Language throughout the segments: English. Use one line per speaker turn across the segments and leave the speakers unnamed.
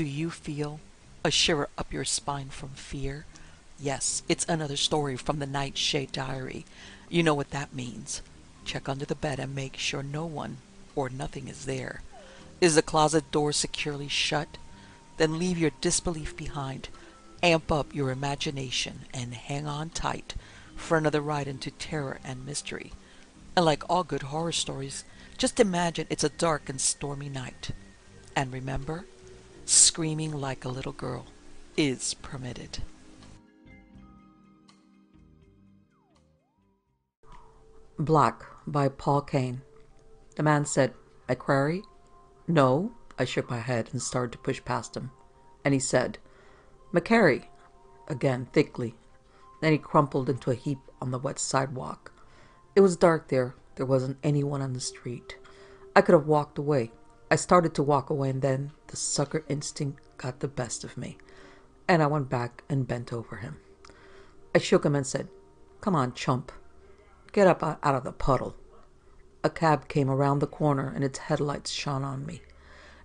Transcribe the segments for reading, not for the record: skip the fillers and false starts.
Do you feel a shiver up your spine from fear? Yes, it's another story from the Nightshade diary. You know what that means. Check under the bed and make sure no one or nothing is there. Is the closet door securely shut? Then leave your disbelief behind. Amp up your imagination and hang on tight for another ride into terror and mystery. And like all good horror stories, just imagine it's a dark and stormy night. And remember, screaming like a little girl is permitted.
Black by Paul Cain. The man said, "I query?" "No." I shook my head and started to push past him. And he said, "McCary," again thickly. Then he crumpled into a heap on the wet sidewalk. It was dark there. There wasn't anyone on the street. I could have walked away. I started to walk away, and then the sucker instinct got the best of me, and I went back and bent over him. I shook him and said, "Come on, chump. Get up out of the puddle." A cab came around the corner, and its headlights shone on me.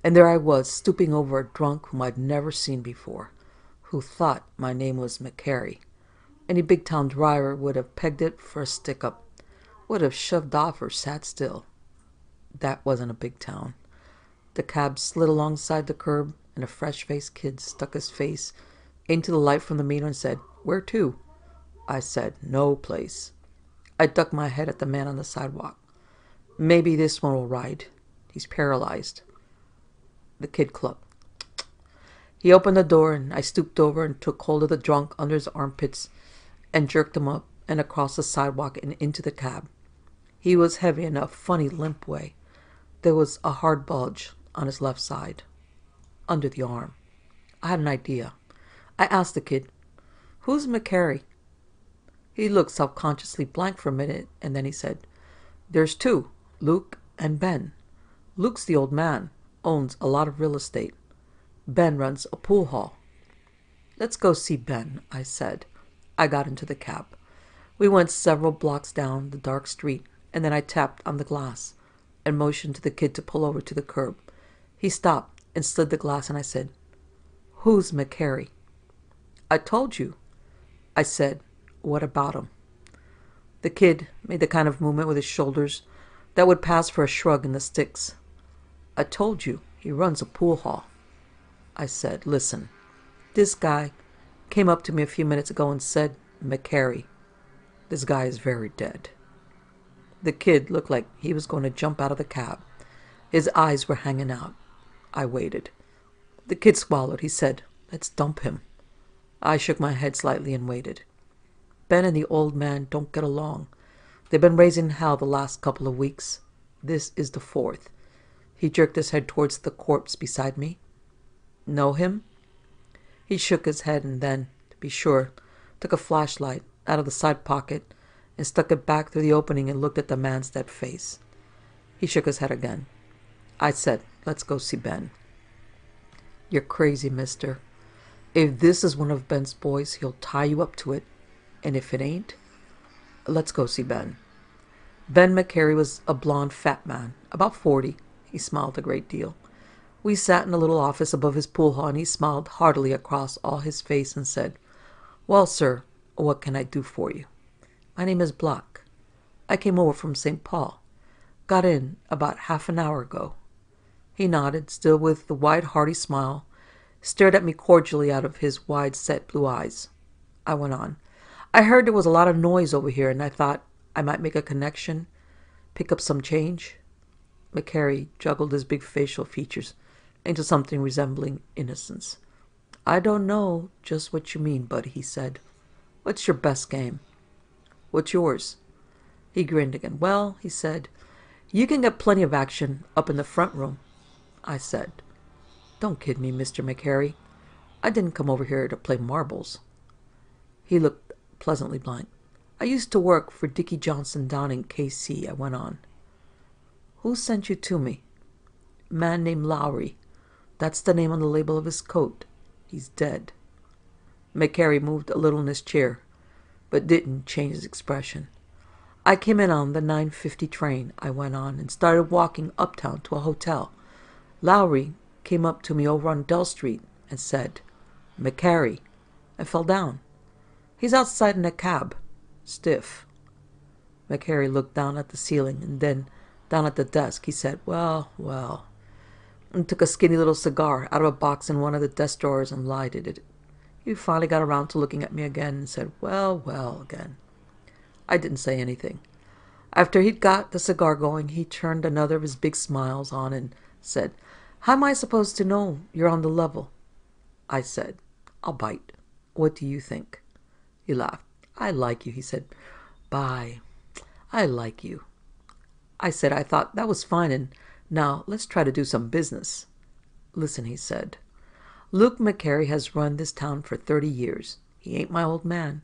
And there I was, stooping over a drunk whom I'd never seen before, who thought my name was McCary. Any big-town driver would have pegged it for a stick-up, would have shoved off or sat still. That wasn't a big town. The cab slid alongside the curb, and a fresh-faced kid stuck his face into the light from the meter and said, "Where to?" I said, "No place." I ducked my head at the man on the sidewalk. "Maybe this one will ride. He's paralyzed." The kid clucked. He opened the door, and I stooped over and took hold of the drunk under his armpits and jerked him up and across the sidewalk and into the cab. He was heavy in a funny limp way. There was a hard bulge on his left side, under the arm. I had an idea. I asked the kid, "Who's McCary?" He looked self-consciously blank for a minute, and then he said, "There's two, Luke and Ben. Luke's the old man, owns a lot of real estate. Ben runs a pool hall." "Let's go see Ben," I said. I got into the cab. We went several blocks down the dark street, and then I tapped on the glass and motioned to the kid to pull over to the curb. He stopped and slid the glass, and I said, "Who's McCary?" "I told you." I said, "What about him?" The kid made the kind of movement with his shoulders that would pass for a shrug in the sticks. "I told you, he runs a pool hall." I said, "Listen, this guy came up to me a few minutes ago and said, 'McCary, this guy is very dead.'" The kid looked like he was going to jump out of the cab. His eyes were hanging out. I waited. The kid swallowed. He said, "Let's dump him." I shook my head slightly and waited. Ben and the old man don't get along. They've been raising hell the last couple of weeks. This is the fourth. He jerked his head towards the corpse beside me. "Know him?" He shook his head and then, to be sure, took a flashlight out of the side pocket and stuck it back through the opening and looked at the man's dead face. He shook his head again. I said, "Let's go see Ben." "You're crazy, mister. If this is one of Ben's boys, he'll tie you up to it. And if it ain't, let's go see Ben." Ben McCary was a blond, fat man, about 40. He smiled a great deal. We sat in a little office above his pool hall, and he smiled heartily across all his face and said, "Well, sir, what can I do for you?" "My name is Block. I came over from St. Paul. Got in about half an hour ago." He nodded, still with the wide, hearty smile, stared at me cordially out of his wide-set blue eyes. I went on. "I heard there was a lot of noise over here, and I thought I might make a connection, pick up some change." McCary juggled his big facial features into something resembling innocence. "I don't know just what you mean, buddy," he said. "What's your best game?" "What's yours?" He grinned again. "Well," he said, "you can get plenty of action up in the front room." I said, "Don't kid me, Mr. McCary. I didn't come over here to play marbles." He looked pleasantly blank. "I used to work for Dickie Johnson down in KC, I went on. "Who sent you to me?" "Man named Lowry. That's the name on the label of his coat. He's dead." McCary moved a little in his chair, but didn't change his expression. "I came in on the 9:50 train," I went on, "and started walking uptown to a hotel. Lowry came up to me over on Dell Street and said, "McCary," and fell down. He's outside in a cab, stiff. McCary looked down at the ceiling and then down at the desk. He said, "Well, well," and took a skinny little cigar out of a box in one of the desk drawers and lighted it. He finally got around to looking at me again and said, "Well, well," again. I didn't say anything. After he'd got the cigar going, he turned another of his big smiles on and said, "How am I supposed to know you're on the level?" I said, "I'll bite. What do you think?" He laughed. "I like you," he said. "Bye. I like you." I said I thought that was fine, and now let's try to do some business. "Listen," he said. "Luke McCary has run this town for 30 years. He ain't my old man.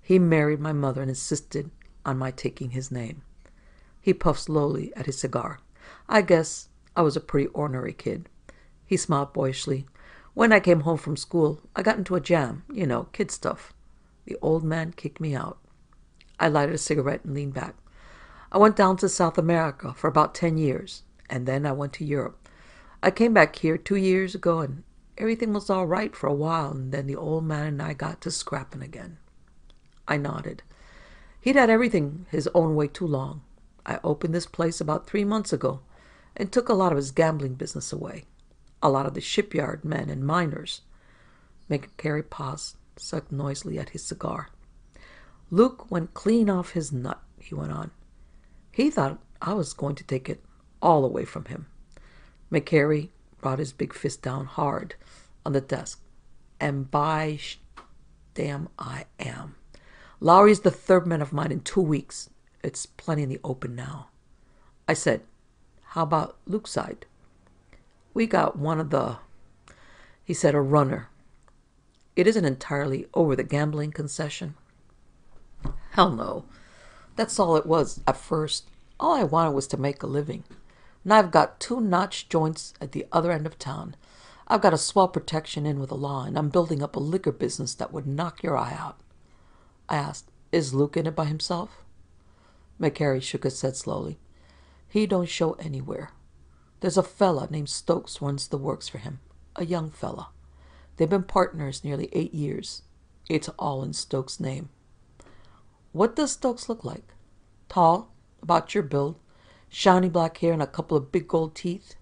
He married my mother and insisted on my taking his name." He puffed slowly at his cigar. "I guess I was a pretty ornery kid." He smiled boyishly. "When I came home from school, I got into a jam. You know, kid stuff. The old man kicked me out." I lighted a cigarette and leaned back. "I went down to South America for about 10 years, and then I went to Europe. I came back here 2 years ago, and everything was all right for a while, and then the old man and I got to scrapping again." I nodded. "He'd had everything his own way too long. I opened this place about 3 months ago and took a lot of his gambling business away. A lot of the shipyard men and miners." McCary paused, sucked noisily at his cigar. "Luke went clean off his nut," he went on. "He thought I was going to take it all away from him." McCary brought his big fist down hard on the desk. "And by damn I am. Lowry's the third man of mine in 2 weeks. It's plenty in the open now." I said, "How about Luke's side?" "We got one of the," he said, "a runner. It isn't entirely over the gambling concession." Hell no. That's all it was at first. All I wanted was to make a living. Now I've got 2 notch joints at the other end of town. I've got a swell protection in with the law, and I'm building up a liquor business that would knock your eye out. I asked, "Is Luke in it by himself?" McCary shook his head slowly. "He don't show anywhere. There's a fella named Stokes runs the works for him. A young fella. They've been partners nearly 8 years. It's all in Stokes' name." "What does Stokes look like?" "Tall, about your build, shiny black hair and a couple of big gold teeth."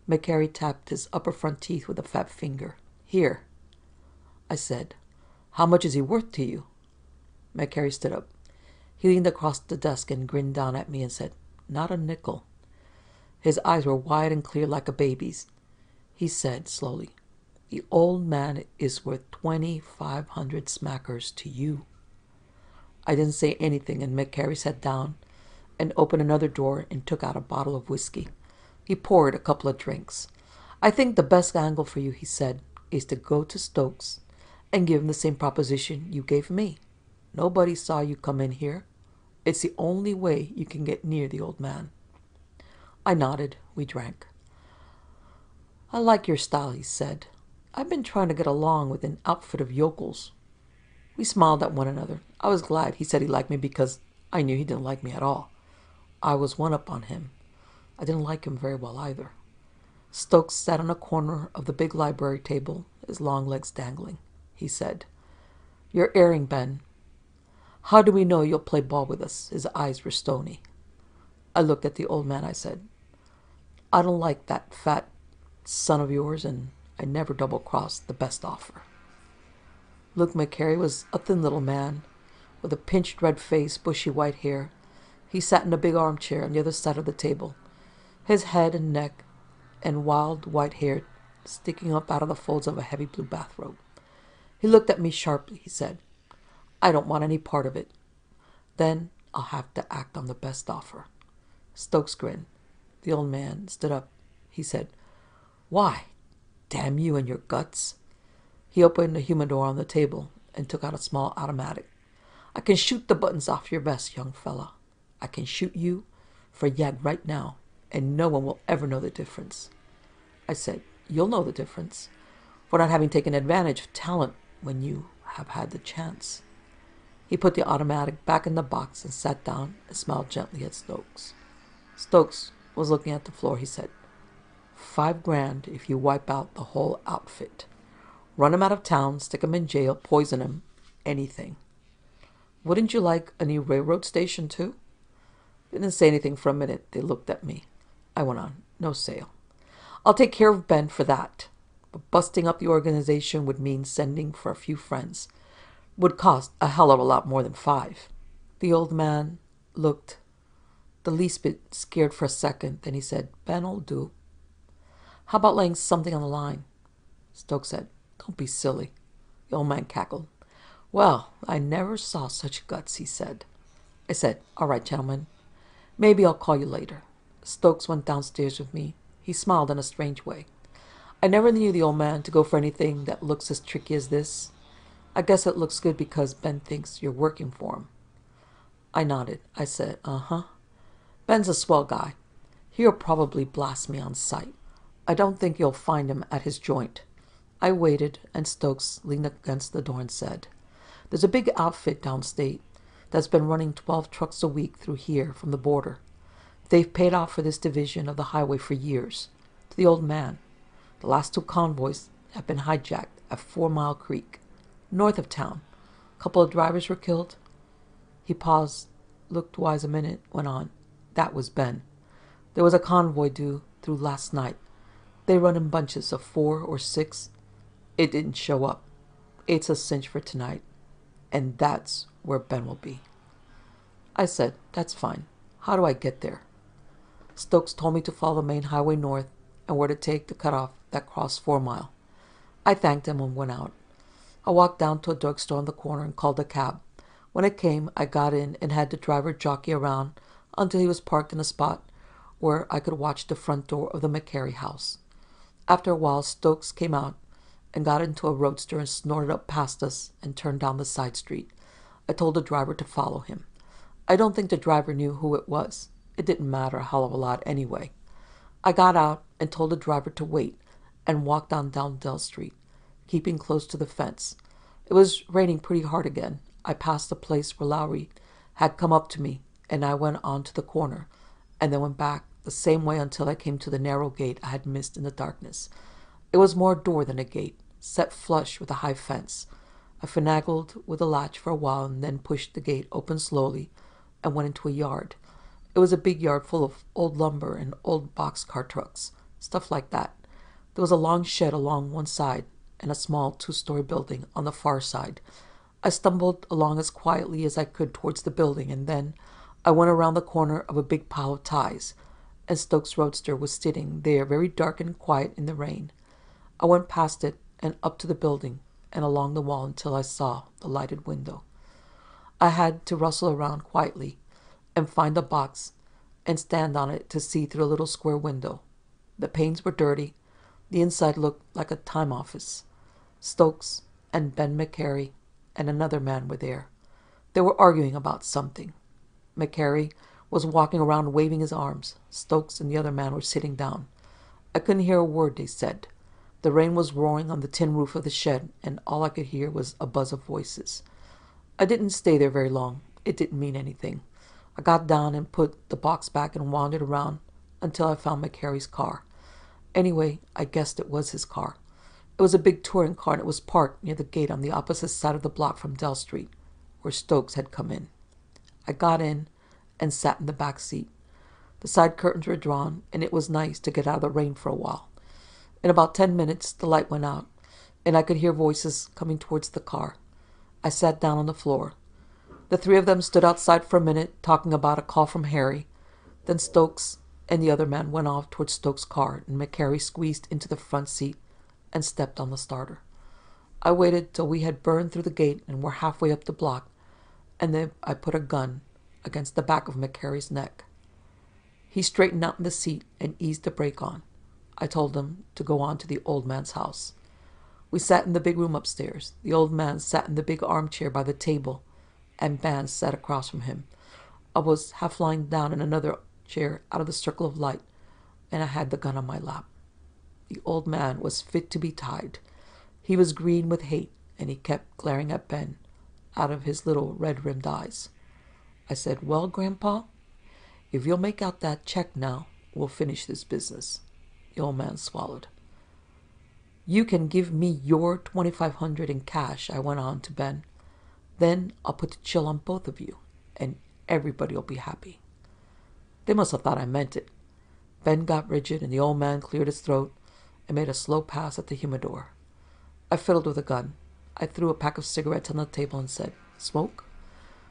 McCary tapped his upper front teeth with a fat finger. "Here." I said, "How much is he worth to you?" McCary stood up. He leaned across the desk and grinned down at me and said, "Not a nickel." His eyes were wide and clear like a baby's. He said slowly, "The old man is worth 2,500 smackers to you." I didn't say anything, and McCary sat down and opened another drawer and took out a bottle of whiskey. He poured a couple of drinks. "I think the best angle for you," he said, "is to go to Stokes and give him the same proposition you gave me. Nobody saw you come in here. It's the only way you can get near the old man." I nodded. We drank. "I like your style," he said. "I've been trying to get along with an outfit of yokels." We smiled at one another. I was glad he said he liked me because I knew he didn't like me at all. I was one up on him. I didn't like him very well either. Stokes sat on a corner of the big library table, his long legs dangling. He said, "You're airing, Ben. How do we know you'll play ball with us?" His eyes were stony. I looked at the old man. I said, "I don't like that fat son of yours, and I never double-crossed the best offer." Luke McCary was a thin little man with a pinched red face, bushy white hair. He sat in a big armchair on the other side of the table, his head and neck and wild white hair sticking up out of the folds of a heavy blue bathrobe. He looked at me sharply. He said, "I don't want any part of it." "Then I'll have to act on the best offer." Stokes grinned. The old man stood up. He said, "Why? Damn you and your guts." He opened a humidor on the table and took out a small automatic. "I can shoot the buttons off your vest, young fella. I can shoot you for yag right now, and no one will ever know the difference." I said, "You'll know the difference for not having taken advantage of talent when you have had the chance." He put the automatic back in the box and sat down and smiled gently at Stokes. Stokes was looking at the floor. He said, $5,000 if you wipe out the whole outfit. Run him out of town, stick him in jail, poison him, anything. Wouldn't you like a new railroad station, too? They didn't say anything for a minute. They looked at me. I went on. No sale. I'll take care of Ben for that. But busting up the organization would mean sending for a few friends. Would cost a hell of a lot more than 5. The old man looked the least bit scared for a second. Then he said, Ben'll do. How about laying something on the line? Stokes said, don't be silly. The old man cackled. Well, I never saw such guts, he said. I said, all right, gentlemen. Maybe I'll call you later. Stokes went downstairs with me. He smiled in a strange way. I never knew the old man to go for anything that looks as tricky as this. I guess it looks good because Ben thinks you're working for him. I nodded. I said, uh-huh. Ben's a swell guy. He'll probably blast me on sight. I don't think you'll find him at his joint. I waited, and Stokes leaned against the door and said, there's a big outfit downstate that's been running 12 trucks a week through here from the border. They've paid off for this division of the highway for years. To the old man, the last 2 convoys have been hijacked at 4 Mile Creek, north of town. A couple of drivers were killed. He paused, looked wise a minute, went on. That was Ben. There was a convoy due through last night. They run in bunches of 4 or 6. It didn't show up. It's a cinch for tonight. And that's where Ben will be. I said, that's fine. How do I get there? Stokes told me to follow the main highway north and where to take the cutoff that crossed 4 Mile. I thanked him and went out. I walked down to a drugstore on the corner and called a cab. When it came, I got in and had the driver jockey around until he was parked in a spot where I could watch the front door of the McCary house. After a while, Stokes came out and got into a roadster and snorted up past us and turned down the side street. I told the driver to follow him. I don't think the driver knew who it was. It didn't matter a hell of a lot anyway. I got out and told the driver to wait and walked on down Dell Street, keeping close to the fence. It was raining pretty hard again. I passed the place where Lowry had come up to me, and I went on to the corner, and then went back the same way until I came to the narrow gate I had missed in the darkness. It was more a door than a gate, set flush with a high fence. I finagled with the latch for a while and then pushed the gate open slowly and went into a yard. It was a big yard full of old lumber and old boxcar trucks, stuff like that. There was a long shed along one side and a small 2-story building on the far side. I stumbled along as quietly as I could towards the building, and then I went around the corner of a big pile of ties, and Stokes' roadster was sitting there very dark and quiet in the rain. I went past it and up to the building and along the wall until I saw the lighted window. I had to rustle around quietly and find a box and stand on it to see through a little square window. The panes were dirty. The inside looked like a time office. Stokes and Ben McCary and another man were there. They were arguing about something. McCary was walking around waving his arms. Stokes and the other man were sitting down. I couldn't hear a word they said. The rain was roaring on the tin roof of the shed, and all I could hear was a buzz of voices. I didn't stay there very long. It didn't mean anything. I got down and put the box back and wandered around until I found McCary's car. Anyway, I guessed it was his car. It was a big touring car, and it was parked near the gate on the opposite side of the block from Dell Street, where Stokes had come in. I got in and sat in the back seat. The side curtains were drawn, and it was nice to get out of the rain for a while. In about 10 minutes, the light went out, and I could hear voices coming towards the car. I sat down on the floor. The 3 of them stood outside for a minute, talking about a call from Harry. Then Stokes and the other man went off towards Stokes' car, and McCary squeezed into the front seat and stepped on the starter. I waited till we had burned through the gate and were halfway up the block, and then I put a gun against the back of McCary's neck. He straightened out in the seat and eased the brake on. I told him to go on to the old man's house. We sat in the big room upstairs. The old man sat in the big armchair by the table, and Ben sat across from him. I was half lying down in another chair out of the circle of light, and I had the gun on my lap. The old man was fit to be tied. He was green with hate, and he kept glaring at Ben out of his little red-rimmed eyes. I said, "Well, Grandpa, if you'll make out that check now, we'll finish this business." The old man swallowed. You can give me your $2,500 in cash, I went on to Ben. Then I'll put the chill on both of you, and everybody'll be happy. They must have thought I meant it. Ben got rigid, and the old man cleared his throat and made a slow pass at the humidor. I fiddled with a gun. I threw a pack of cigarettes on the table and said, "Smoke?"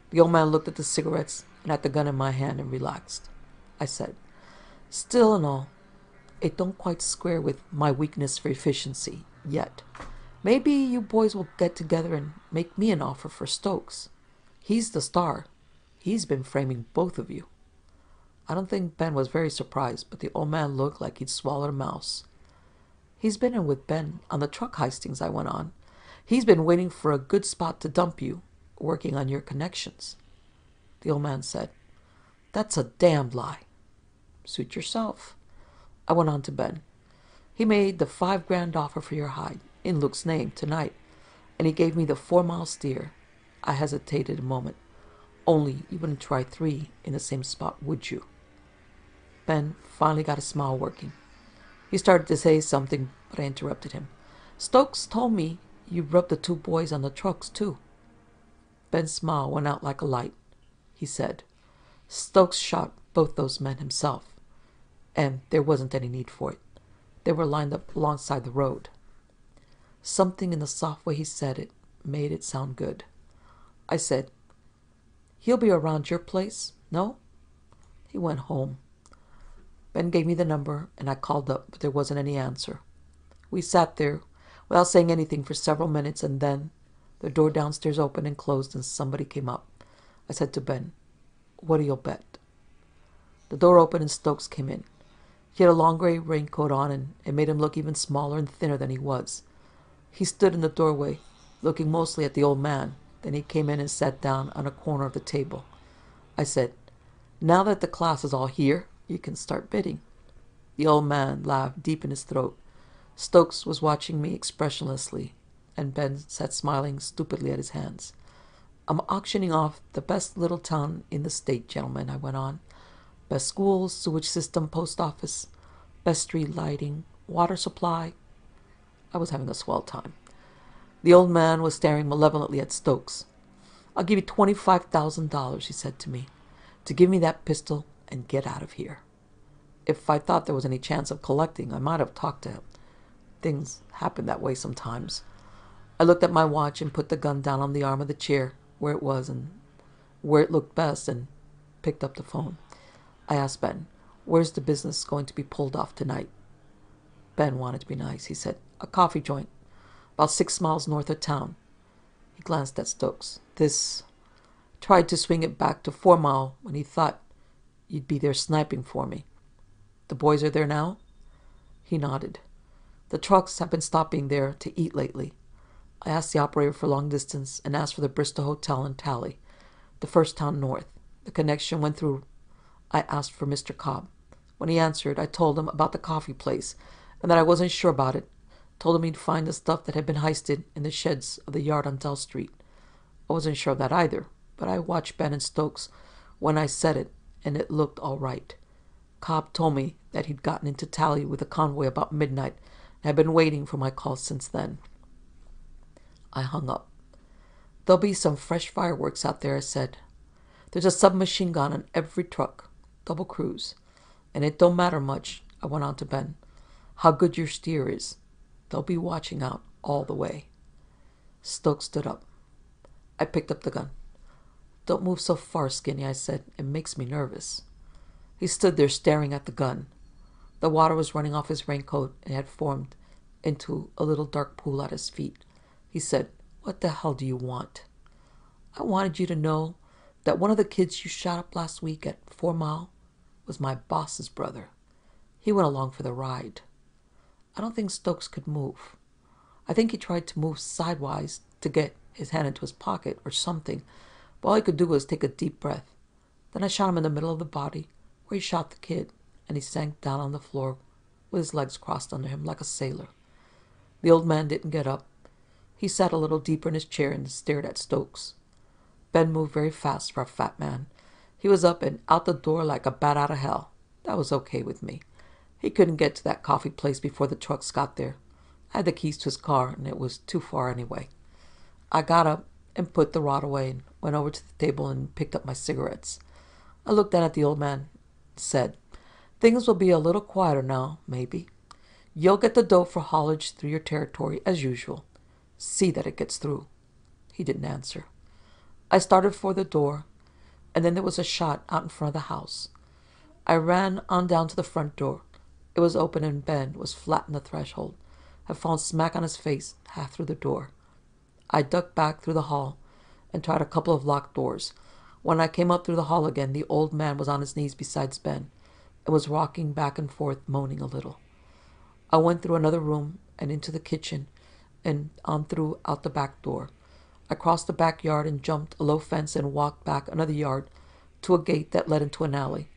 The old man looked at the cigarettes and at the gun in my hand and relaxed. I said, "Still and all, it don't quite square with my weakness for efficiency, yet. Maybe you boys will get together and make me an offer for Stokes. He's the star. He's been framing both of you." I don't think Ben was very surprised, but the old man looked like he'd swallowed a mouse. "He's been in with Ben on the truck heistings," I went on. "He's been waiting for a good spot to dump you, working on your connections." The old man said, "That's a damned lie." "Suit yourself." I went on to Ben. "He made the $5,000 offer for your hide, in Luke's name, tonight, and he gave me the 4-mile steer." I hesitated a moment. "Only you wouldn't try 3 in the same spot, would you?" Ben finally got a smile working. He started to say something, but I interrupted him. "Stokes told me you rubbed the 2 boys on the trucks, too." Ben's smile went out like a light. He said, "Stokes shot both those men himself, and there wasn't any need for it. They were lined up alongside the road." Something in the soft way he said it made it sound good. I said, "He'll be around your place, no?" "He went home." Ben gave me the number, and I called up, but there wasn't any answer. We sat there without saying anything for several minutes, and then the door downstairs opened and closed, and somebody came up. I said to Ben, "What do you bet?" The door opened and Stokes came in. He had a long gray raincoat on, and it made him look even smaller and thinner than he was. He stood in the doorway, looking mostly at the old man. Then he came in and sat down on a corner of the table. I said, "Now that the class is all here, you can start bidding." The old man laughed deep in his throat. Stokes was watching me expressionlessly, and Ben sat smiling stupidly at his hands. "I'm auctioning off the best little town in the state, gentlemen," I went on. "Best schools, sewage system, post office, best street lighting, water supply." I was having a swell time. The old man was staring malevolently at Stokes. "I'll give you $25,000, he said to me, "to give me that pistol and get out of here." If I thought there was any chance of collecting, I might have talked to him. Things happen that way sometimes. I looked at my watch and put the gun down on the arm of the chair where it was and where it looked best, and picked up the phone. I asked Ben, "Where's the business going to be pulled off tonight?" Ben wanted to be nice. He said, "A coffee joint, about 6 miles north of town." He glanced at Stokes. "This..." Tried to swing it back to 4 Mile when he thought you'd be there sniping for me. "The boys are there now?" He nodded. "The trucks have been stopping there to eat lately." I asked the operator for long distance and asked for the Bristol Hotel in Tally, the first town north. The connection went through. I asked for Mr. Cobb. When he answered, I told him about the coffee place and that I wasn't sure about it. Told him he'd find the stuff that had been heisted in the sheds of the yard on Dell Street. I wasn't sure of that either, but I watched Ben and Stokes when I said it, and it looked all right. Cobb told me that he'd gotten into Tally with a convoy about midnight and had been waiting for my call since then. I hung up. "There'll be some fresh fireworks out there," I said. "There's a submachine gun on every truck, double cruise. And it don't matter much," I went on to Ben, "how good your steer is. They'll be watching out all the way." Stokes stood up. I picked up the gun. "Don't move so far, Skinny," I said. "It makes me nervous." He stood there staring at the gun. The water was running off his raincoat and had formed into a little dark pool at his feet. He said, "What the hell do you want?" "I wanted you to know that one of the kids you shot up last week at 4 Mile was my boss's brother. He went along for the ride." I don't think Stokes could move. I think he tried to move sidewise to get his hand into his pocket or something, but all he could do was take a deep breath. Then I shot him in the middle of the body where he shot the kid, and he sank down on the floor with his legs crossed under him like a sailor. The old man didn't get up. He sat a little deeper in his chair and stared at Stokes. Ben moved very fast for a fat man. He was up and out the door like a bat out of hell. That was okay with me. He couldn't get to that coffee place before the trucks got there. I had the keys to his car, and it was too far anyway. I got up and put the rod away and went over to the table and picked up my cigarettes. I looked down at the old man and said, "Things will be a little quieter now, maybe. You'll get the dope for haulage through your territory as usual. See that it gets through." He didn't answer. I started for the door, and then there was a shot out in front of the house. I ran on down to the front door. It was open and Ben was flat on the threshold, had fallen smack on his face half through the door. I ducked back through the hall and tried a couple of locked doors. When I came up through the hall again, the old man was on his knees beside Ben and was rocking back and forth, moaning a little. I went through another room and into the kitchen and on through out the back door. I crossed the backyard and jumped a low fence and walked back another yard to a gate that led into an alley.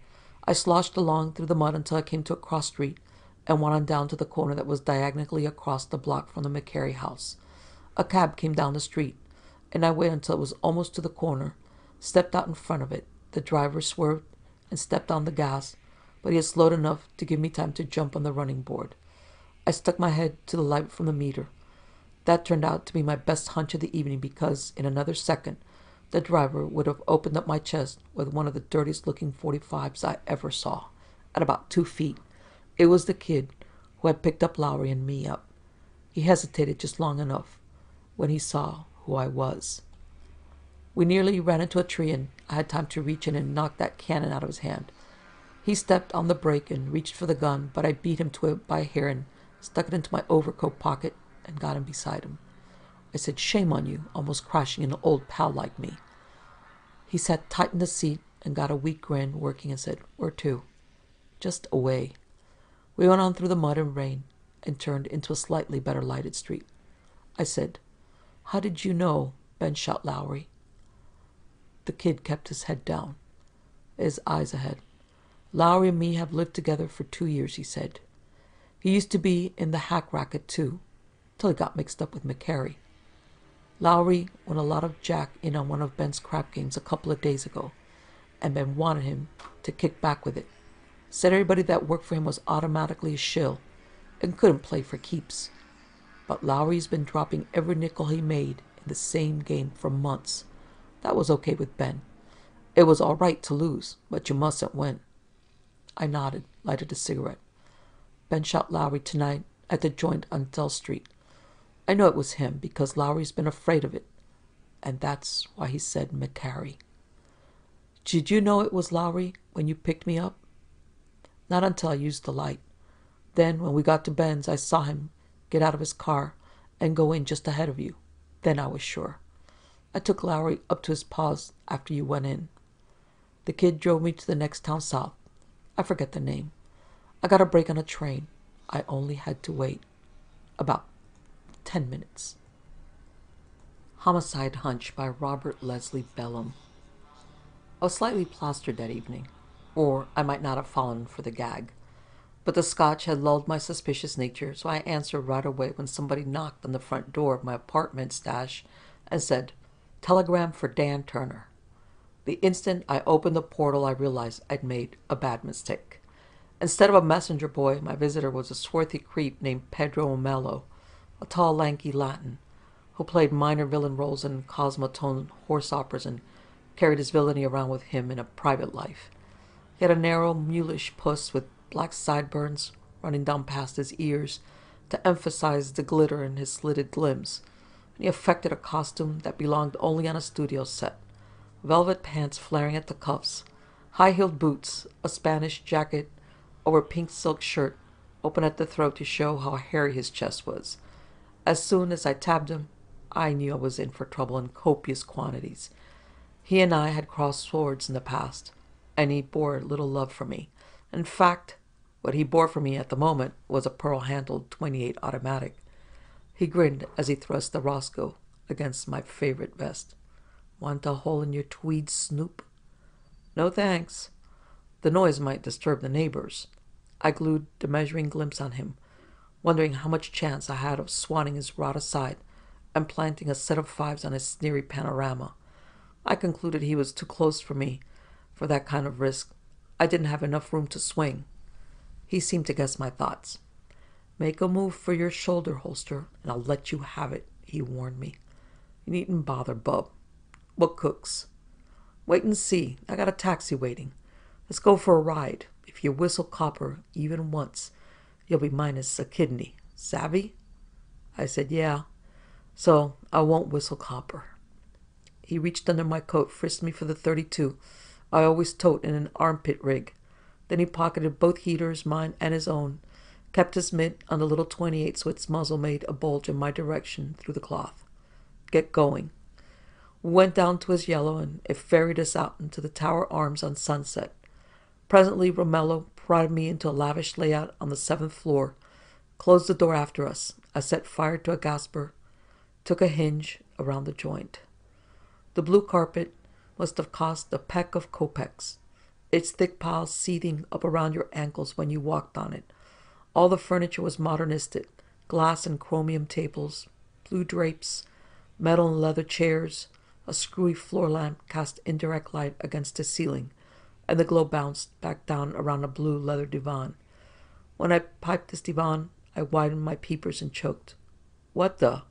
I sloshed along through the mud until I came to a cross street and went on down to the corner that was diagonally across the block from the McCary house. A cab came down the street, and I waited until it was almost to the corner, stepped out in front of it. The driver swerved and stepped on the gas, but he had slowed enough to give me time to jump on the running board. I stuck my head to the light from the meter. That turned out to be my best hunch of the evening because, in another second, the driver would have opened up my chest with one of the dirtiest-looking 45s I ever saw, at about 2 feet. It was the kid who had picked up Lowry and me up. He hesitated just long enough when he saw who I was. We nearly ran into a tree, and I had time to reach in and knock that cannon out of his hand. He stepped on the brake and reached for the gun, but I beat him to it by a hair and stuck it into my overcoat pocket and got him beside him. I said, "Shame on you," almost crashing an old pal like me. He sat tight in the seat and got a weak grin working and said, "Where to?" "Just away." We went on through the mud and rain and turned into a slightly better lighted street. I said, "How did you know Ben shot Lowry?" The kid kept his head down, his eyes ahead. "Lowry and me have lived together for 2 years," he said. "He used to be in the hack racket too, till he got mixed up with McCary. Lowry won a lot of jack in on one of Ben's crap games a couple of days ago, and Ben wanted him to kick back with it. Said everybody that worked for him was automatically a shill and couldn't play for keeps. But Lowry's been dropping every nickel he made in the same game for months. That was okay with Ben. It was all right to lose, but you mustn't win." I nodded, lighted a cigarette. "Ben shot Lowry tonight at the joint on Dell Street. I know it was him because Lowry's been afraid of it, and that's why he said McCary." "Did you know it was Lowry when you picked me up?" "Not until I used the light. Then, when we got to Ben's, I saw him get out of his car and go in just ahead of you. Then I was sure. I took Lowry up to his paws after you went in. The kid drove me to the next town south. I forget the name. I got a break on a train. I only had to wait about 10 minutes. Homicide Hunch by Robert Leslie Bellem. I was slightly plastered that evening, or I might not have fallen for the gag. But the scotch had lulled my suspicious nature, so I answered right away when somebody knocked on the front door of my apartment stash and said, "Telegram for Dan Turner." The instant I opened the portal, I realized I'd made a bad mistake. Instead of a messenger boy, my visitor was a swarthy creep named Pedro Mello, a tall, lanky Latin, who played minor villain roles in cosmotone horse operas and carried his villainy around with him in a private life. He had a narrow, mulish puss with black sideburns running down past his ears to emphasize the glitter in his slitted limbs, and he affected a costume that belonged only on a studio set. Velvet pants flaring at the cuffs, high-heeled boots, a Spanish jacket over a pink silk shirt open at the throat to show how hairy his chest was. As soon as I tabbed him, I knew I was in for trouble in copious quantities. He and I had crossed swords in the past, and he bore little love for me. In fact, what he bore for me at the moment was a pearl-handled .28 automatic. He grinned as he thrust the Roscoe against my favorite vest. "Want a hole in your tweed, Snoop?" "No, thanks." The noise might disturb the neighbors. I glued the measuring glimpse on him, wondering how much chance I had of swatting his rod aside and planting a set of fives on his sneery panorama. I concluded he was too close for me for that kind of risk. I didn't have enough room to swing. He seemed to guess my thoughts. "Make a move for your shoulder holster, and I'll let you have it," he warned me. "You needn't bother, bub. What cooks?" "Wait and see. I got a taxi waiting. Let's go for a ride. If you whistle copper even once, you'll be minus a kidney. Savvy?" I said, "Yeah." "So I won't whistle copper." He reached under my coat, frisked me for the .32 I always tote in an armpit rig. Then he pocketed both heaters, mine and his own, kept his mitt on the little .28 so its muzzle made a bulge in my direction through the cloth. "Get going." We went down to his yellow, and it ferried us out into the Tower Arms on Sunset. Presently, Romello prodded me into a lavish layout on the 7th floor, closed the door after us. I set fire to a gasper, took a hinge around the joint. The blue carpet must have cost a peck of kopecks, its thick piles seething up around your ankles when you walked on it. All the furniture was modernistic, glass and chromium tables, blue drapes, metal and leather chairs. A screwy floor lamp cast indirect light against the ceiling, and the glow bounced back down around a blue leather divan. When I piped this divan, I widened my peepers and choked. "What the?"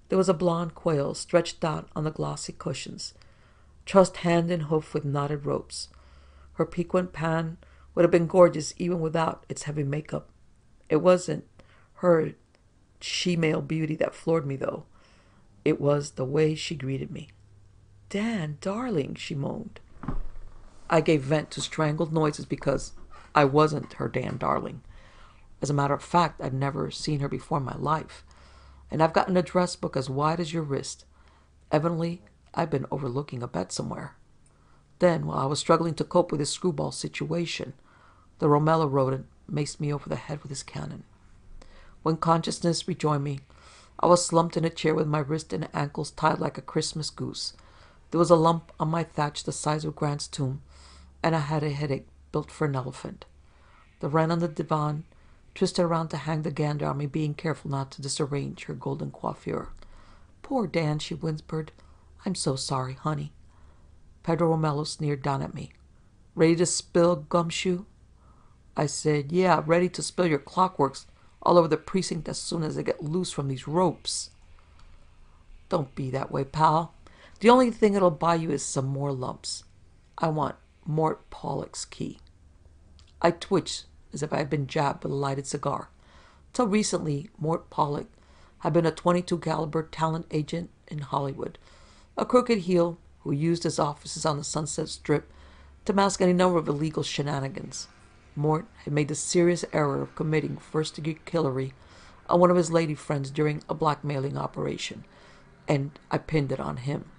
There was a blonde quail stretched out on the glossy cushions, trussed hand and hoof with knotted ropes. Her piquant pan would have been gorgeous even without its heavy makeup. It wasn't her she-male beauty that floored me, though. It was the way she greeted me. "Dan, darling," she moaned. I gave vent to strangled noises because I wasn't her Dan darling. As a matter of fact, I'd never seen her before in my life. And I've got an address book as wide as your wrist. Evidently, I've been overlooking a bet somewhere. Then, while I was struggling to cope with this screwball situation, the Romello rodent maced me over the head with his cannon. When consciousness rejoined me, I was slumped in a chair with my wrists and ankles tied like a Christmas goose. There was a lump on my thatch the size of Grant's tomb, and I had a headache built for an elephant. The wren on the divan twisted around to hang the gander on me, being careful not to disarrange her golden coiffure. "Poor Dan," she whispered. "I'm so sorry, honey." Pedro Romello sneered down at me. "Ready to spill, gumshoe?" I said, "Yeah, ready to spill your clockworks all over the precinct as soon as I get loose from these ropes." "Don't be that way, pal. The only thing it'll buy you is some more lumps. I want Mort Pollock's key." I twitched as if I had been jabbed with a lighted cigar. Till recently, Mort Pollock had been a .22 caliber talent agent in Hollywood, a crooked heel who used his offices on the Sunset Strip to mask any number of illegal shenanigans. Mort had made the serious error of committing first-degree killery on one of his lady friends during a blackmailing operation, and I pinned it on him.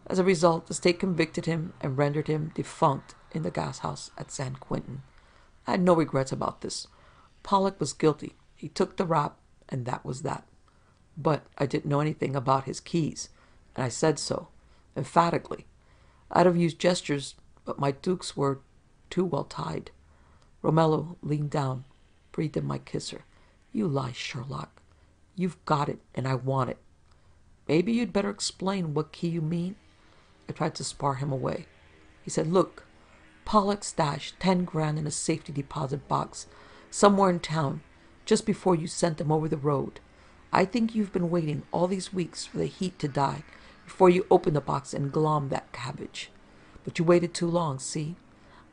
As a result, the state convicted him and rendered him defunct in the gas house at San Quentin. I had no regrets about this. Pollock was guilty. He took the rap, and that was that. But I didn't know anything about his keys, and I said so, emphatically. I'd have used gestures, but my dukes were too well tied. Romello leaned down, breathed in my kisser. "You lie, Sherlock. You've got it, and I want it." "Maybe you'd better explain what key you mean." I tried to spar him away. He said, "Look, Pollock stashed 10 grand in a safety deposit box somewhere in town just before you sent him over the road. I think you've been waiting all these weeks for the heat to die before you opened the box and glommed that cabbage. But you waited too long, see?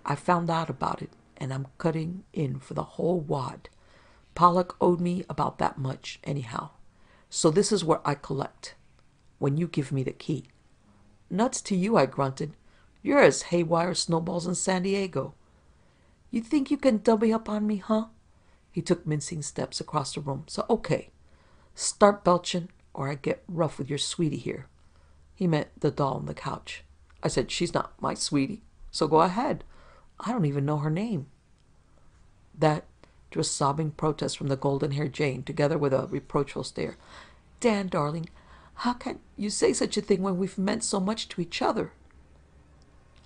I found out about it, and I'm cutting in for the whole wad. Pollock owed me about that much, anyhow. So this is where I collect, when you give me the key." "Nuts to you," I grunted. "You're as haywire as snowballs in San Diego." "You think you can dummy up on me, huh?" He took mincing steps across the room. "So, okay. Start belching, or I get rough with your sweetie here." He meant the doll on the couch. I said, "She's not my sweetie, so go ahead. I don't even know her name." That drew a sobbing protest from the golden-haired Jane, together with a reproachful stare. "Dan, darling, how can you say such a thing when we've meant so much to each other?"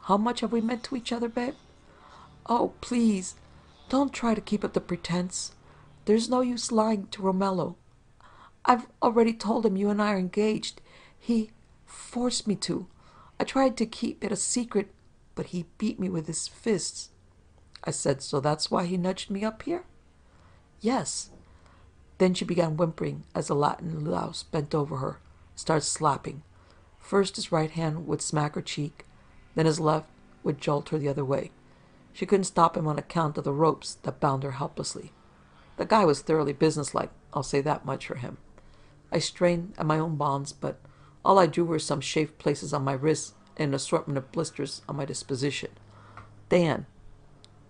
"How much have we meant to each other, babe?" "Oh, please, don't try to keep up the pretense. There's no use lying to Romello. I've already told him you and I are engaged. He forced me to. I tried to keep it a secret, but he beat me with his fists." I said, so that's why he nudged me up here? Yes. Then she began whimpering as the Latin louse bent over her, started slapping. First his right hand would smack her cheek, then his left would jolt her the other way. She couldn't stop him on account of the ropes that bound her helplessly. The guy was thoroughly businesslike, I'll say that much for him. I strained at my own bonds, but all I drew were some shaved places on my wrists and an assortment of blisters on my disposition. Dan,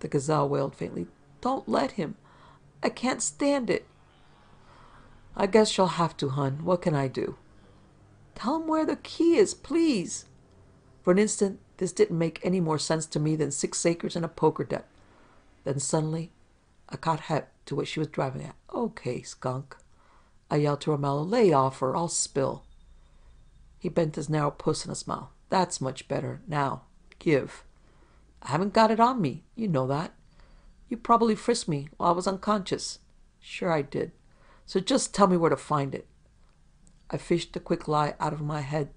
the gazelle wailed faintly, don't let him. I can't stand it. I guess you'll have to, hun. What can I do? Tell him where the key is, please. For an instant, this didn't make any more sense to me than 6 acres and a poker deck. Then suddenly, I caught hep to what she was driving at. Okay, skunk. I yelled to Romello, lay off her, I'll spill. He bent his narrow puss in a smile. That's much better. Now, give. I haven't got it on me. You know that. You probably frisked me while I was unconscious. Sure I did. So just tell me where to find it. I fished the quick lie out of my head.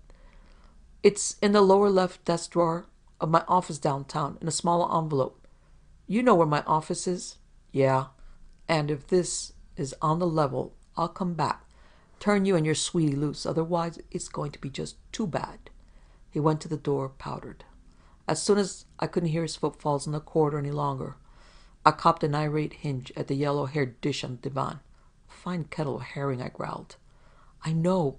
It's in the lower left desk drawer of my office downtown in a small envelope. You know where my office is? Yeah. And if this is on the level, I'll come back. Turn you and your sweetie loose. Otherwise, it's going to be just too bad. He went to the door, powdered. As soon as I couldn't hear his footfalls in the corridor any longer, I copped an irate hinge at the yellow-haired dish on the divan. Fine kettle of herring, I growled. I know.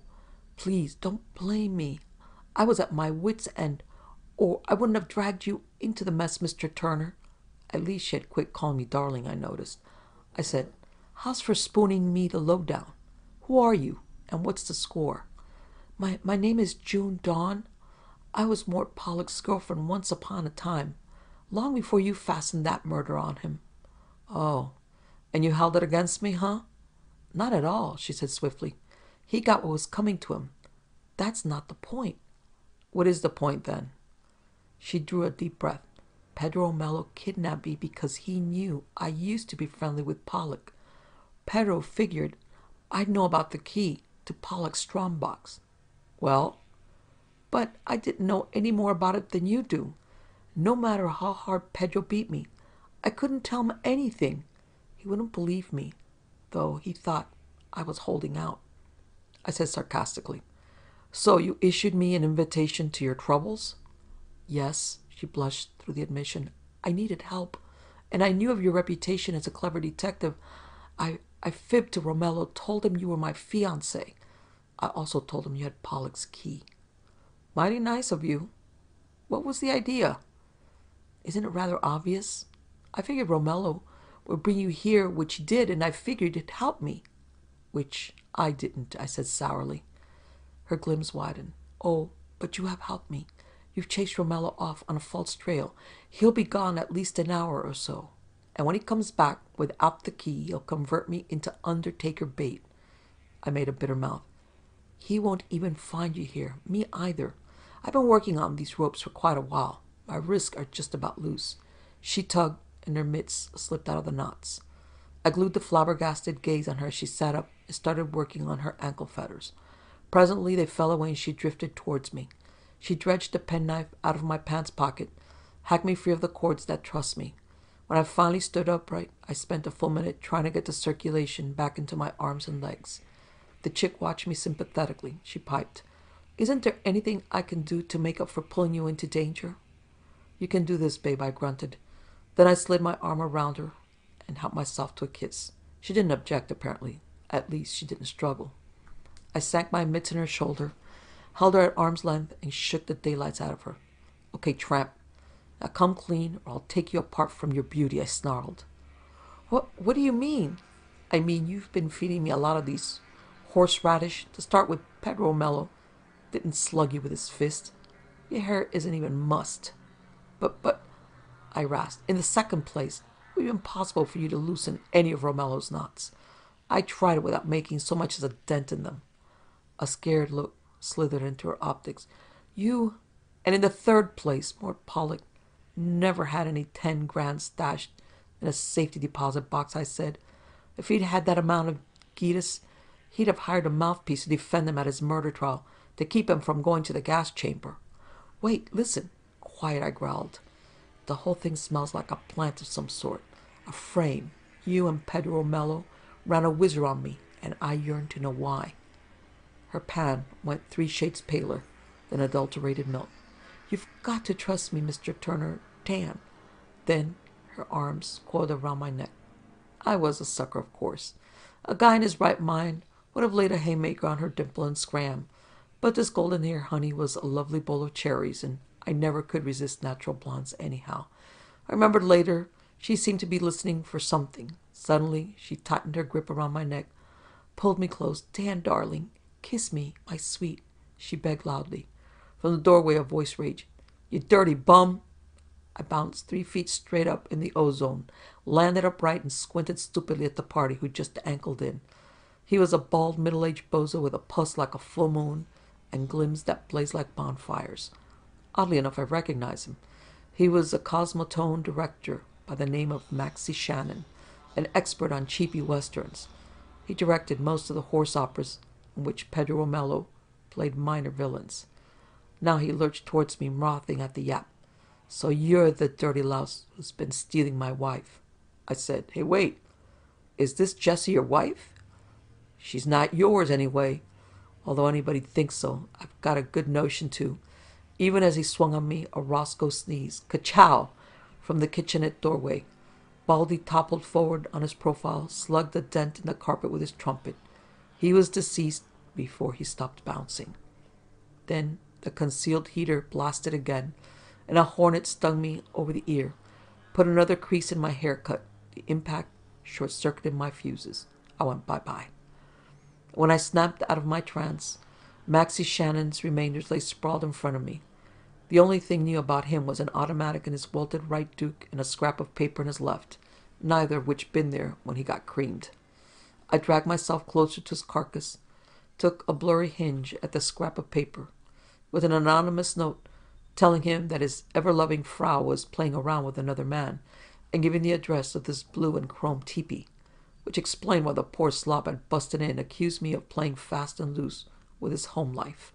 Please, don't blame me. I was at my wits' end, or I wouldn't have dragged you into the mess, Mr. Turner. At least she had quit calling me darling, I noticed. I said, how's for spooning me the lowdown? Who are you, and what's the score? My name is June Dawn. I was Mort Pollock's girlfriend once upon a time, long before you fastened that murder on him. Oh, and you held it against me, huh? Not at all, she said swiftly. He got what was coming to him. That's not the point. What is the point, then? She drew a deep breath. Pedro Mello kidnapped me because he knew I used to be friendly with Pollock. Pedro figured I'd know about the key to Pollock's strongbox. Well, but I didn't know any more about it than you do. No matter how hard Pedro beat me, I couldn't tell him anything. He wouldn't believe me, though he thought I was holding out. I said sarcastically, so you issued me an invitation to your troubles? Yes, she blushed through the admission. I needed help, and I knew of your reputation as a clever detective. I fibbed to Romello, told him you were my fiancé. I also told him you had Pollock's key. Mighty nice of you. What was the idea? Isn't it rather obvious? I figured Romello would bring you here, which he did, and I figured it'd help me. Which I didn't, I said sourly. Her glimpse widened. Oh, but you have helped me. You've chased Romello off on a false trail. He'll be gone at least an hour or so. And when he comes back without the key, he'll convert me into Undertaker bait. I made a bitter mouth. He won't even find you here. Me either. I've been working on these ropes for quite a while. My wrists are just about loose. She tugged, and her mitts slipped out of the knots. I glued the flabbergasted gaze on her as she sat up and started working on her ankle fetters. Presently they fell away and she drifted towards me. She dredged the penknife out of my pants pocket, hacked me free of the cords that trussed me. When I finally stood upright, I spent a full minute trying to get the circulation back into my arms and legs. The chick watched me sympathetically. She piped, Isn't there anything I can do to make up for pulling you into danger? You can do this, babe, I grunted. Then I slid my arm around her and helped myself to a kiss. She didn't object, apparently. At least she didn't struggle. I sank my mitts in her shoulder, held her at arm's length, and shook the daylights out of her. Okay, tramp. Now come clean, or I'll take you apart from your beauty, I snarled. What do you mean? I mean, you've been feeding me a lot of these horseradish. To start with, Pedro Mello didn't slug you with his fist. Your hair isn't even mussed. But, I rasped. In the second place, it would be impossible for you to loosen any of Romello's knots. I tried it without making so much as a dent in them. A scared look slithered into her optics. And in the third place, Mort Pollock never had any 10 grand stashed in a safety deposit box, I said. If he'd had that amount of Gitas, he'd have hired a mouthpiece to defend him at his murder trial, to keep him from going to the gas chamber. Wait, listen. Quiet, I growled. The whole thing smells like a plant of some sort. A frame. You and Pedro Mello ran a whizzer on me, and I yearn to know why." Her pan went 3 shades paler than adulterated milk. "You've got to trust me, Mr. Turner. Dan." Then her arms coiled around my neck. I was a sucker, of course. A guy in his right mind would have laid a haymaker on her dimple and scram, but this golden hair honey was a lovely bowl of cherries, and I never could resist natural blondes anyhow. I remembered later she seemed to be listening for something. Suddenly she tightened her grip around my neck, pulled me close. "Dan, darling, kiss me, my sweet," she begged loudly. From the doorway a voice raged, "You dirty bum!" I bounced 3 feet straight up in the ozone, landed upright, and squinted stupidly at the party who'd just ankled in. He was a bald, middle-aged bozo with a pulse like a full moon and glims that blazed like bonfires. Oddly enough, I recognized him. He was a cosmotone director by the name of Maxie Shannon, an expert on cheapy westerns. He directed most of the horse operas in which Pedro Romello played minor villains. Now he lurched towards me, mouthing at the yap. "So you're the dirty louse who's been stealing my wife," I said. "Hey, wait. Is this Jessie your wife?" "She's not yours, anyway. Although anybody thinks so, I've got a good notion to." Even as he swung on me, a Roscoe sneezed. "Ka-chow!" from the kitchenette doorway. Baldy toppled forward on his profile, slugged a dent in the carpet with his trumpet. He was deceased before he stopped bouncing. Then the concealed heater blasted again, and a hornet stung me over the ear, put another crease in my haircut. The impact short-circuited my fuses. I went bye-bye. When I snapped out of my trance, Maxie Shannon's remainders lay sprawled in front of me. The only thing new about him was an automatic in his welted right duke and a scrap of paper in his left, neither of which been there when he got creamed. I dragged myself closer to his carcass, took a blurry hinge at the scrap of paper, with an anonymous note telling him that his ever-loving Frau was playing around with another man, and giving the address of this blue and chrome teepee, which explained why the poor slob had busted in and accused me of playing fast and loose with his home life.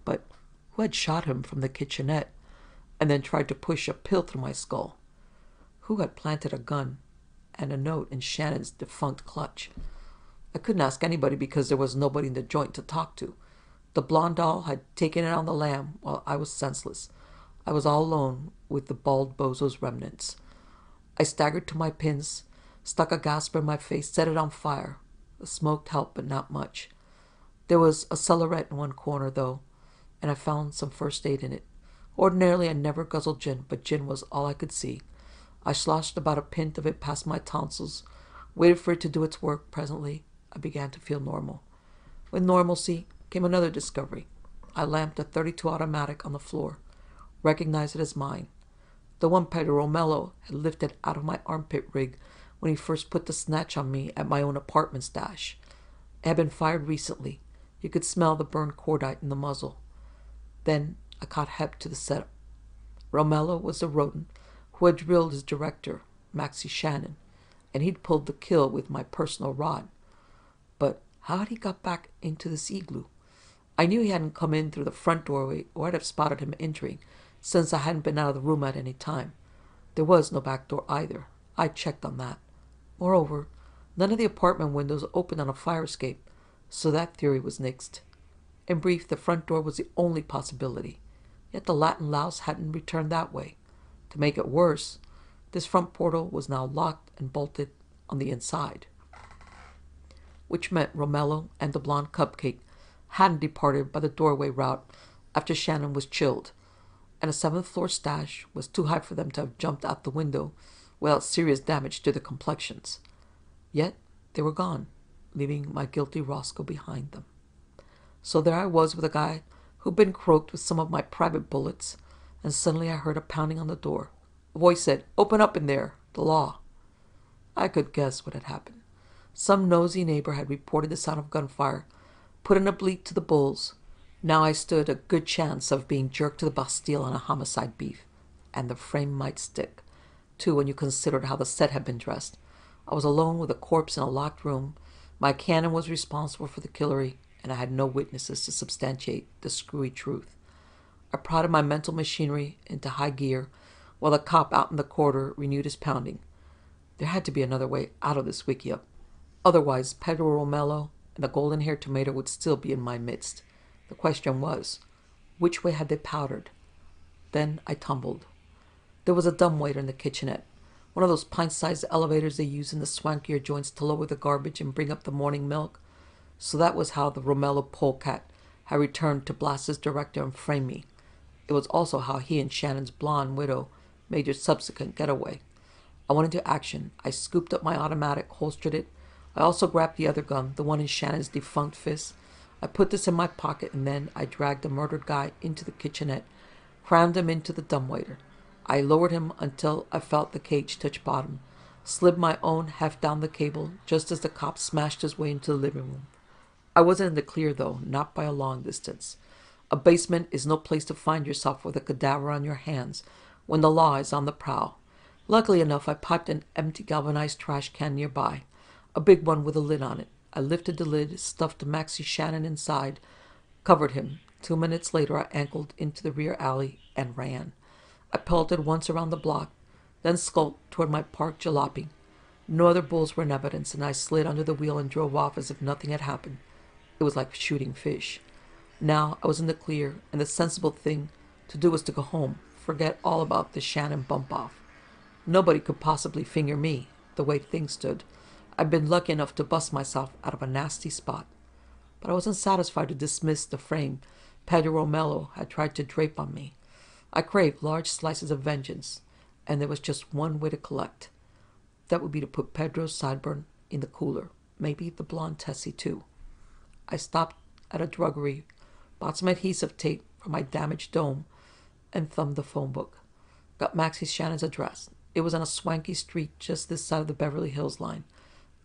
But who had shot him from the kitchenette and then tried to push a pill through my skull? Who had planted a gun and a note in Shannon's defunct clutch? I couldn't ask anybody because there was nobody in the joint to talk to. The blonde doll had taken it on the lam while I was senseless. I was all alone with the bald bozo's remnants. I staggered to my pins, stuck a gasper in my face, set it on fire. The smoke helped, but not much. There was a cellarette in one corner, though, and I found some first aid in it. Ordinarily, I never guzzled gin, but gin was all I could see. I sloshed about a pint of it past my tonsils, waited for it to do its work. Presently, I began to feel normal. With normalcy came another discovery. I lamped a .32 automatic on the floor, recognized it as mine. The one Pedro Romello had lifted out of my armpit rig when he first put the snatch on me at my own apartment stash. It had been fired recently. You could smell the burned cordite in the muzzle. Then I caught hep to the setup. Romello was the rodent who had drilled his director, Maxie Shannon, and he'd pulled the kill with my personal rod. But how had he got back into this igloo? I knew he hadn't come in through the front doorway, or I'd have spotted him entering, since I hadn't been out of the room at any time. There was no back door either. I checked on that. Moreover, none of the apartment windows opened on a fire escape, so that theory was nixed. In brief, the front door was the only possibility, yet the Latin louse hadn't returned that way. To make it worse, this front portal was now locked and bolted on the inside, which meant Romello and the blonde cupcake hadn't departed by the doorway route after Shannon was chilled, and a 7th-floor stash was too high for them to have jumped out the window without serious damage to their complexions. Yet they were gone, leaving my guilty Roscoe behind them. So there I was with a guy who'd been croaked with some of my private bullets, and suddenly I heard a pounding on the door. A voice said, "Open up in there, the law." I could guess what had happened. Some nosy neighbor had reported the sound of gunfire, put in a bleat to the bulls. Now I stood a good chance of being jerked to the Bastille on a homicide beef, and the frame might stick, too, when you considered how the set had been dressed. I was alone with a corpse in a locked room. My cannon was responsible for the killery, and I had no witnesses to substantiate the screwy truth. I prodded my mental machinery into high gear, while the cop out in the corridor renewed his pounding. There had to be another way out of this wickiup. Otherwise, Pedro Romello and the golden-haired tomato would still be in my midst. The question was, which way had they powdered? Then I tumbled. There was a dumbwaiter in the kitchenette, one of those pint-sized elevators they use in the swankier joints to lower the garbage and bring up the morning milk. So that was how the Romello polecat had returned to blast his director and frame me. It was also how he and Shannon's blonde widow made their subsequent getaway. I went into action. I scooped up my automatic, holstered it. I also grabbed the other gun, the one in Shannon's defunct fist. I put this in my pocket, and then I dragged the murdered guy into the kitchenette, crammed him into the dumbwaiter. I lowered him until I felt the cage touch bottom, slid my own heft down the cable just as the cop smashed his way into the living room. I wasn't in the clear, though, not by a long distance. A basement is no place to find yourself with a cadaver on your hands when the law is on the prowl. Luckily enough, I piped an empty galvanized trash can nearby, a big one with a lid on it. I lifted the lid, stuffed Maxie Shannon inside, covered him. 2 minutes later, I ankled into the rear alley and ran. I pelted once around the block, then skulked toward my parked jalopy. No other bulls were in evidence, and I slid under the wheel and drove off as if nothing had happened. It was like shooting fish. Now I was in the clear, and the sensible thing to do was to go home, forget all about the Shannon bump-off. Nobody could possibly finger me, the way things stood. I'd been lucky enough to bust myself out of a nasty spot. But I wasn't satisfied to dismiss the frame Pedro Romello had tried to drape on me. I craved large slices of vengeance, and there was just one way to collect. That would be to put Pedro's sideburn in the cooler, maybe the blonde Tessie too. I stopped at a druggery, bought some adhesive tape for my damaged dome, and thumbed the phone book. Got Maxie Shannon's address. It was on a swanky street just this side of the Beverly Hills line.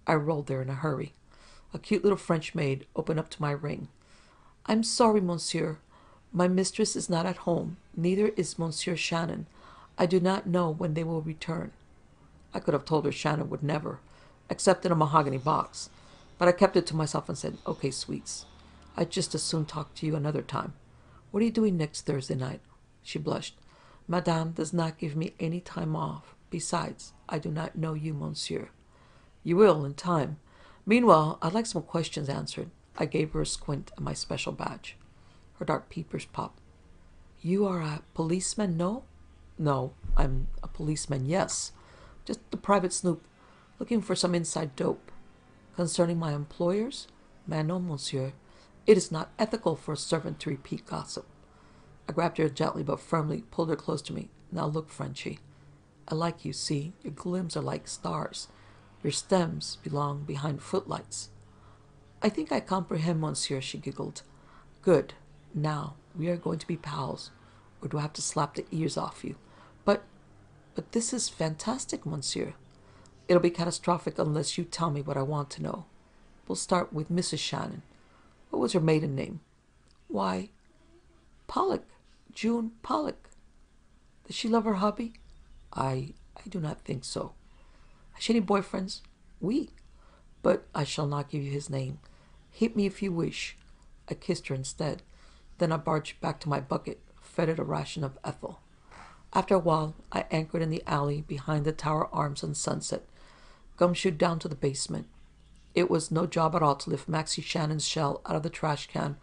I rolled there in a hurry. A cute little French maid opened up to my ring. "I'm sorry, monsieur. My mistress is not at home. Neither is Monsieur Shannon. I do not know when they will return." I could have told her Shannon would never, except in a mahogany box. But I kept it to myself and said, "Okay, sweets. I'd just as soon talk to you another time. What are you doing next Thursday night?" She blushed. "Madame does not give me any time off. Besides, I do not know you, monsieur." "You will, in time. Meanwhile, I'd like some questions answered." I gave her a squint at my special badge. Her dark peepers popped. "You are a policeman, no?" "No, I'm a policeman, yes. Just a private snoop, looking for some inside dope." "Concerning my employers?" "Mais non, monsieur. It is not ethical for a servant to repeat gossip." I grabbed her gently but firmly, pulled her close to me. "Now look, Frenchie. I like you, see? Your glims are like stars. Your stems belong behind footlights." "I think I comprehend, monsieur," she giggled. "Good. Now, we are going to be pals, or do I have to slap the ears off you?" But this is fantastic, monsieur." "It'll be catastrophic unless you tell me what I want to know. We'll start with Mrs. Shannon. What was her maiden name?" "Why, Pollock. June Pollock." "Does she love her hubby?" I do not think so." "Has she any boyfriends?" "Oui. But I shall not give you his name. Hit me if you wish." I kissed her instead. Then I barged back to my bucket, fed it a ration of ethyl. After a while, I anchored in the alley behind the tower arms on Sunset, gumshoed down to the basement. It was no job at all to lift Maxie Shannon's shell out of the trash can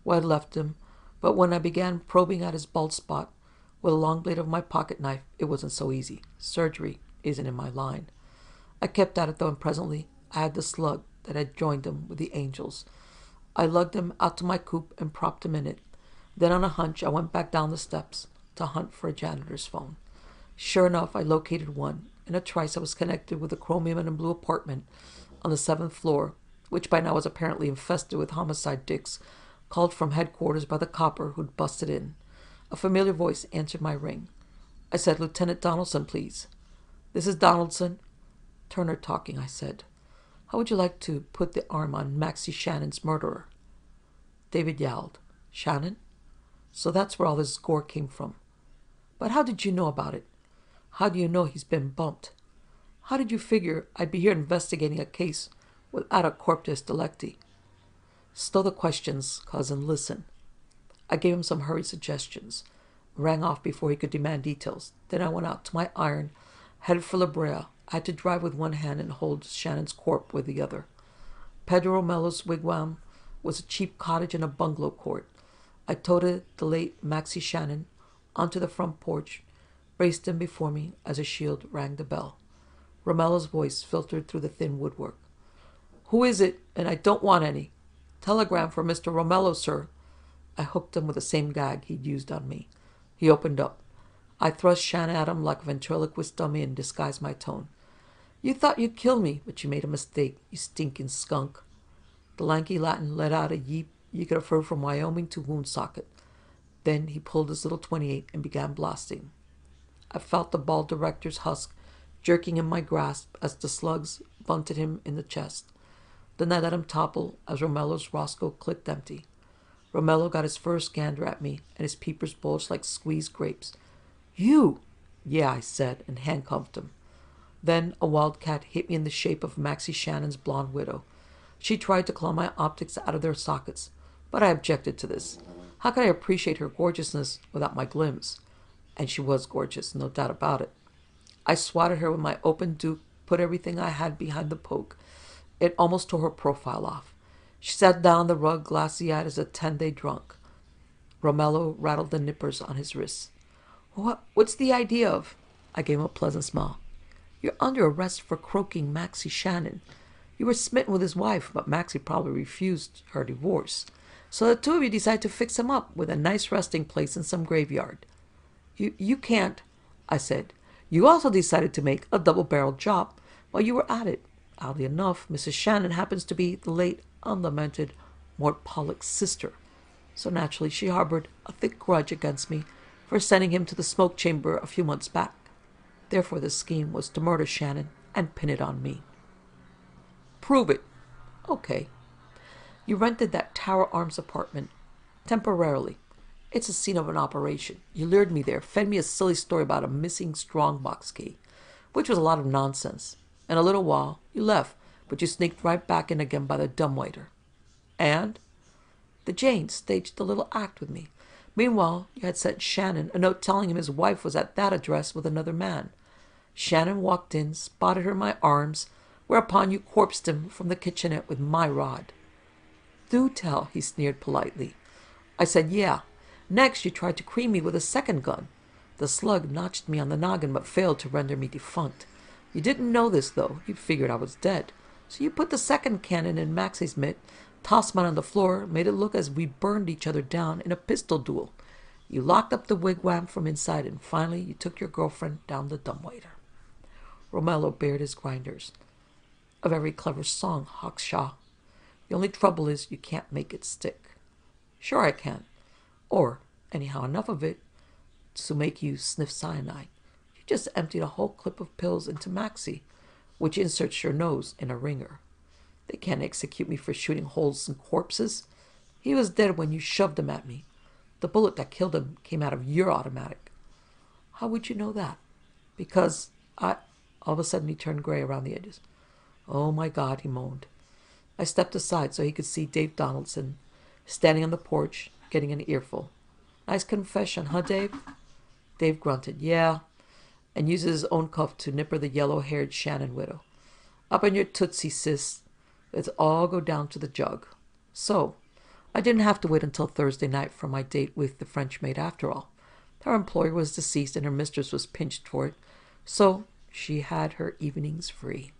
where I'd left him, but when I began probing at his bald spot with a long blade of my pocket knife, it wasn't so easy. Surgery isn't in my line. I kept at it, though, and presently I had the slug that had joined him with the angels. I lugged him out to my coop and propped him in it. Then on a hunch, I went back down the steps to hunt for a janitor's phone. Sure enough, I located one. In a trice, I was connected with a chromium and blue apartment on the 7th floor, which by now was apparently infested with homicide dicks, called from headquarters by the copper who'd busted in. A familiar voice answered my ring. I said, "Lieutenant Donaldson, please." "This is Donaldson." "Turner talking," I said. "How would you like to put the arm on Maxie Shannon's murderer?" David yowled. "Shannon? So that's where all this gore came from. But how did you know about it? How do you know he's been bumped? How did you figure I'd be here investigating a case without a corpus delicti?" "Stow the questions, cousin. Listen." I gave him some hurried suggestions. rang off before he could demand details. Then I went out to my iron, headed for La Brea. I had to drive with one hand and hold Shannon's corpse with the other. Pedro Romelo's wigwam was a cheap cottage in a bungalow court. I toted the late Maxie Shannon onto the front porch, braced him before me as a shield rang the bell. Romelo's voice filtered through the thin woodwork. "Who is it? And I don't want any." "Telegram for Mr. Romelo, sir." I hooked him with the same gag he'd used on me. He opened up. I thrust Shannon at him like a ventriloquist dummy and disguised my tone. "You thought you'd kill me, but you made a mistake, you stinking skunk." The lanky Latin let out a yeep you could have heard from Wyoming to Woonsocket. Then he pulled his little .28 and began blasting. I felt the bald director's husk jerking in my grasp as the slugs bunted him in the chest. Then I let him topple as Romelo's Roscoe clicked empty. Romelo got his first gander at me, and his peepers bulged like squeezed grapes. "You!" "Yeah," I said, and handcuffed him. Then a wildcat hit me in the shape of Maxie Shannon's blonde widow. She tried to claw my optics out of their sockets, but I objected to this. How could I appreciate her gorgeousness without my glimpse? And she was gorgeous, no doubt about it. I swatted her with my open duke, put everything I had behind the poke. It almost tore her profile off. She sat down on the rug, glassy-eyed as a 10-day drunk. Romelo rattled the nippers on his wrists. What's the idea of—" I gave him a pleasant smile. "You're under arrest for croaking Maxie Shannon. You were smitten with his wife, but Maxie probably refused her divorce. So the two of you decided to fix him up with a nice resting place in some graveyard." You can't," I said. "You also decided to make a double-barreled job while you were at it. Oddly enough, Mrs. Shannon happens to be the late, unlamented Mort Pollock's sister. So naturally she harbored a thick grudge against me for sending him to the smoke chamber a few months back. Therefore the scheme was to murder Shannon and pin it on me." "Prove it." "Okay. You rented that Tower Arms apartment temporarily. It's the scene of an operation. You lured me there, fed me a silly story about a missing strongbox key, which was a lot of nonsense. In a little while, you left, but you sneaked right back in again by the dumbwaiter. And the Janes staged a little act with me. Meanwhile, you had sent Shannon a note telling him his wife was at that address with another man. Shannon walked in, spotted her in my arms, whereupon you corpsed him from the kitchenette with my rod." "Do tell," he sneered politely. I said, "Yeah. Next, you tried to cream me with a second gun. The slug notched me on the noggin but failed to render me defunct. You didn't know this, though. You figured I was dead. So you put the second cannon in Maxie's mitt, tossed mine on the floor, made it look as we burned each other down in a pistol duel. You locked up the wigwam from inside, and finally you took your girlfriend down the dumbwaiter." Romelo bared his grinders. "A very clever song, Hawkshaw. The only trouble is you can't make it stick." "Sure I can. Or, anyhow, enough of it to make you sniff cyanide. You just emptied a whole clip of pills into Maxie, which inserts your nose in a ringer. They can't execute me for shooting holes in corpses. He was dead when you shoved him at me. The bullet that killed him came out of your automatic." "How would you know that?" "Because I—" All of a sudden he turned gray around the edges. "Oh my God," he moaned. I stepped aside so he could see Dave Donaldson standing on the porch, getting an earful. "Nice confession, huh, Dave?" Dave grunted, "Yeah," and used his own cuff to nipper the yellow-haired Shannon widow. "Up on your tootsie, sis. Let's all go down to the jug." So, I didn't have to wait until Thursday night for my date with the French maid after all. Her employer was deceased and her mistress was pinched for it, so she had her evenings free.